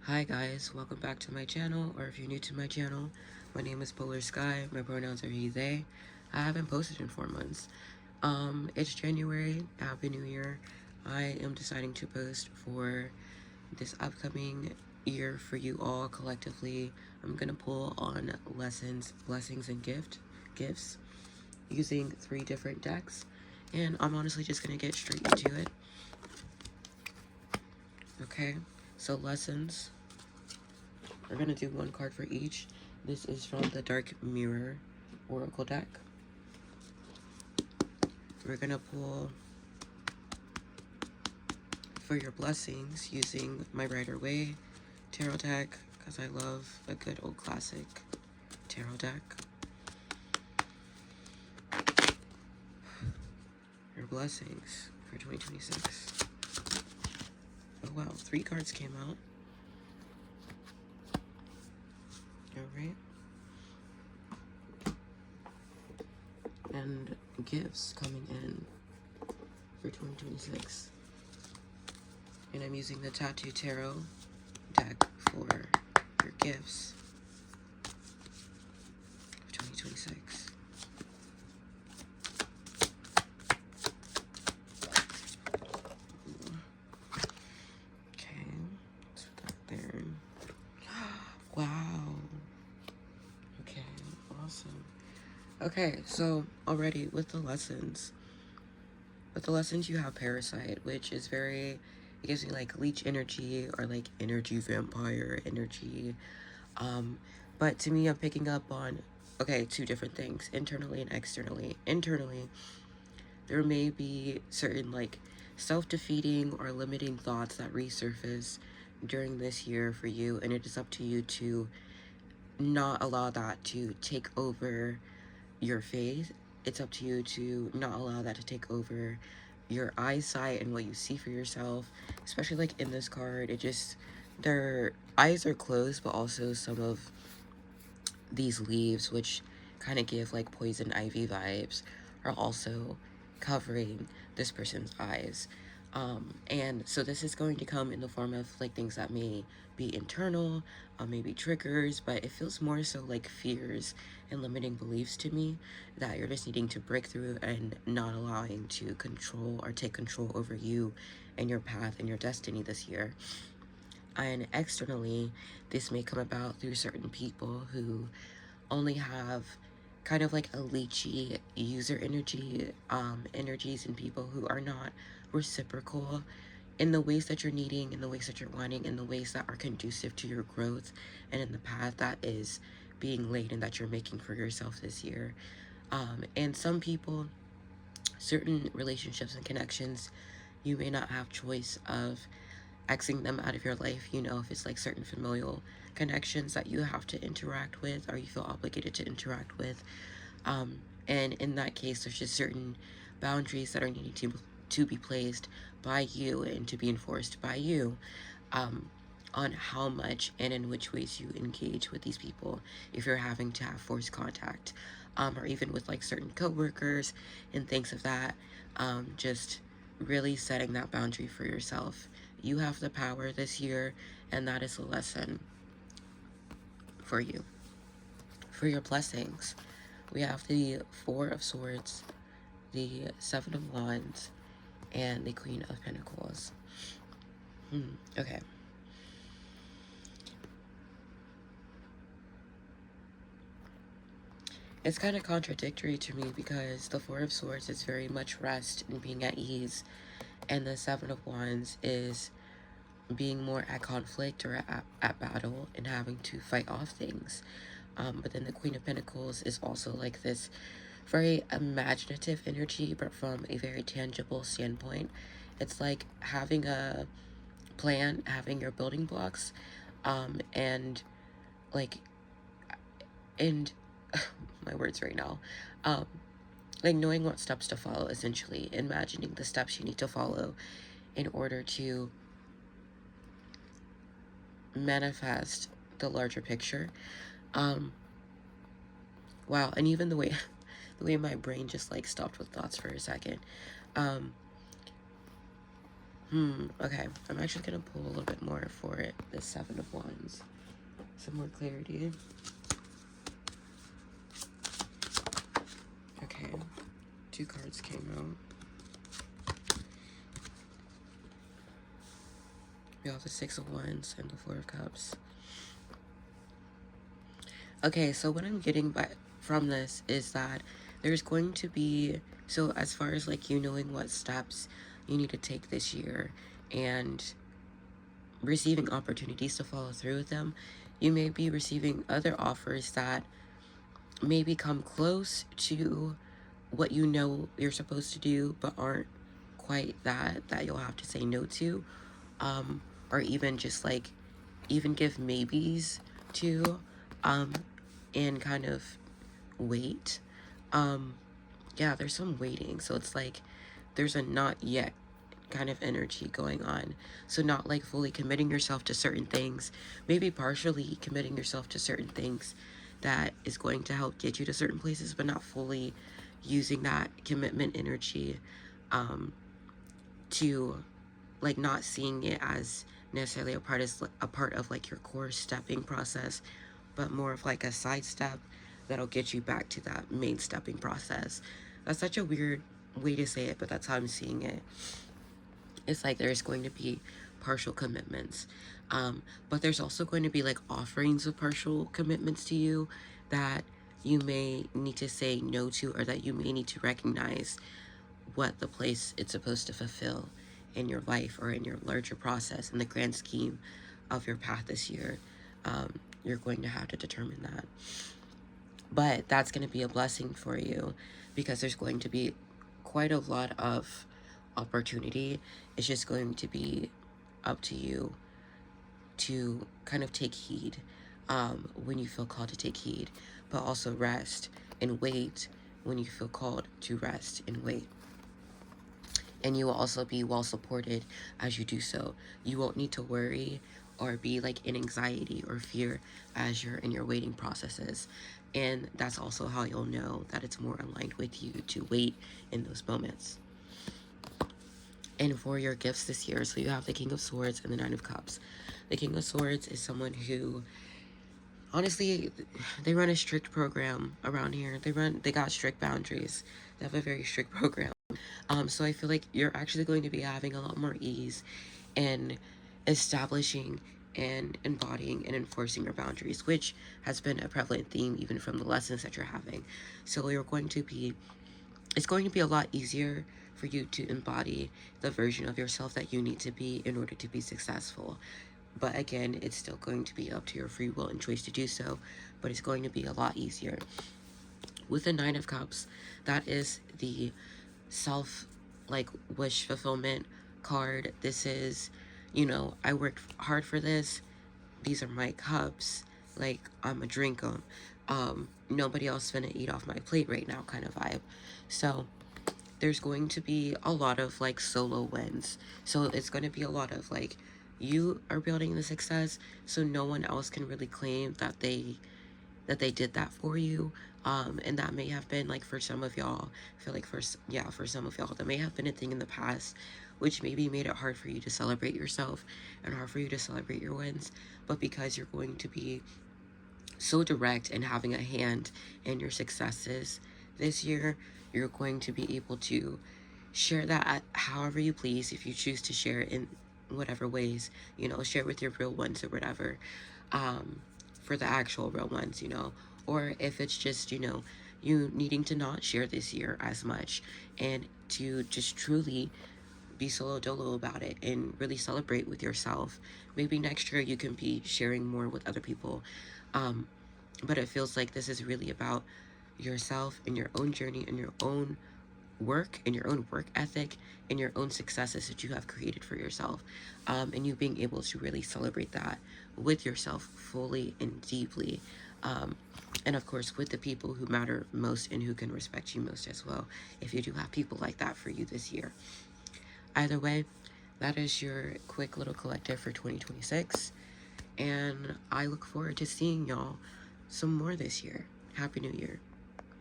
Hi guys, welcome back to my channel, or if you're new to my channel, my name is Polar.Sky, my pronouns are he, they. I haven't posted in 4 months. It's January, Happy New Year. I am deciding to post for this upcoming year for you all collectively. I'm gonna pull on lessons, blessings, and gifts using 3 different decks. And I'm honestly just gonna get straight into it. Okay, so lessons. We're going to do 1 card for each. This is from the Dark Mirror Oracle deck. We're going to pull for your blessings using my Rider Waite tarot deck, because I love a good old classic tarot deck. Your blessings for 2026. Oh wow, 3 cards came out. Alright. And gifts coming in for 2026. And I'm using the Tattoo Tarot deck for your gifts for 2026. Okay, let's put that there. Wow. Okay, awesome. Okay, so already with the lessons you have Parasite, which is it gives me like leech energy or like energy vampire energy. But to me, I'm picking up on, okay, 2 different things, internally and externally. Internally, there may be certain like self-defeating or limiting thoughts that resurface during this year for you, and it is up to you to not allow that to take over your faith. It's up to you to not allow that to take over your eyesight and what you see for yourself, especially like in this card. It just, their eyes are closed, but also some of these leaves, which kind of give like poison ivy vibes, are also covering this person's eyes. And so this is going to come in the form of like things that may be internal, maybe triggers, but it feels more so like fears and limiting beliefs to me that you're just needing to break through and not allowing to control or take control over you and your path and your destiny this year. And externally, this may come about through certain people who only have kind of like a leechy user energy, energies in people who are not reciprocal in the ways that you're needing, in the ways that you're wanting, in the ways that are conducive to your growth, and in the path that is being laid and that you're making for yourself this year. And some people, certain relationships and connections, you may not have choice of Xing them out of your life, if it's like certain familial connections that you have to interact with or you feel obligated to interact with. And in that case, there's just certain boundaries that are needing to be placed by you and to be enforced by you, on how much and in which ways you engage with these people if you're having to have forced contact, or even with like certain coworkers and things of that. Just really setting that boundary for yourself. You have the power this year, and that is a lesson for you. For your blessings, we have the 4 of Swords, the 7 of Wands, and the Queen of Pentacles. Okay. It's kind of contradictory to me because the 4 of Swords is very much rest and being at ease, and the 7 of Wands is being more at conflict or at battle and having to fight off things. But then the Queen of Pentacles is also like this very imaginative energy, but from a very tangible standpoint. It's like having a plan, having your building blocks, and like, and my words right now, like knowing what steps to follow, essentially imagining the steps you need to follow in order to manifest the larger picture. Wow, and even the way my brain just like stopped with thoughts for a second. Okay, I'm actually gonna pull a little bit more for it. The Seven of Wands. Some more clarity. Okay, 2 cards came out. We have the Six of Wands and the Four of Cups. Okay, so what I'm getting from this is that there's going to be, so as far as like you knowing what steps you need to take this year and receiving opportunities to follow through with them, you may be receiving other offers that maybe come close to what you know you're supposed to do but aren't quite that you'll have to say no to, or even just like even give maybes to, and kind of wait. Yeah, there's some waiting, so it's like there's a not yet kind of energy going on. So not like fully committing yourself to certain things, maybe partially committing yourself to certain things that is going to help get you to certain places, but not fully using that commitment energy, to like not seeing it as necessarily a part of like your core stepping process, but more of like a side step that'll get you back to that main stepping process. That's such a weird way to say it, but that's how I'm seeing it. It's like there's going to be partial commitments, but there's also going to be like offerings of partial commitments to you that you may need to say no to, or that you may need to recognize what the place it's supposed to fulfill in your life or in your larger process, in the grand scheme of your path this year. You're going to have to determine that. But that's going to be a blessing for you because there's going to be quite a lot of opportunity. It's just going to be up to you to kind of take heed, when you feel called to take heed, but also rest and wait when you feel called to rest and wait. And you will also be well supported as you do so. You won't need to worry or be like in anxiety or fear as you're in your waiting processes. And that's also how you'll know that it's more aligned with you to wait in those moments. And for your gifts this year, so you have the King of Swords and the Nine of Cups. The King of Swords is someone who, honestly, they run a strict program around here. They got strict boundaries. They have a very strict program. So I feel like you're actually going to be having a lot more ease in establishing and embodying and enforcing your boundaries, which has been a prevalent theme even from the lessons that you're having. So it's going to be a lot easier for you to embody the version of yourself that you need to be in order to be successful. But again, it's still going to be up to your free will and choice to do so, but it's going to be a lot easier. With the Nine of Cups, that is the self, like, wish fulfillment card. This is, I worked hard for this. These are my cups. Like, I'm gonna drink them. Nobody else finna eat off my plate right now kind of vibe. So there's going to be a lot of like solo wins. So it's going to be a lot of like, you are building the success, so no one else can really claim that they did that for you. And that may have been like, for some of y'all, I feel like for some of y'all, that may have been a thing in the past, which maybe made it hard for you to celebrate yourself and hard for you to celebrate your wins. But because you're going to be so direct and having a hand in your successes this year, you're going to be able to share that however you please. If you choose to share it in whatever ways, share with your real ones or whatever, for the actual real ones, or if it's just, you needing to not share this year as much and to just truly be solo dolo about it and really celebrate with yourself. Maybe next year you can be sharing more with other people. But it feels like this is really about yourself and your own journey and your own work and your own work ethic and your own successes that you have created for yourself, and you being able to really celebrate that with yourself fully and deeply, and of course with the people who matter most and who can respect you most as well, if you do have people like that for you this year. Either way, that is your quick little collective for 2026, and I look forward to seeing y'all some more this year. Happy New Year.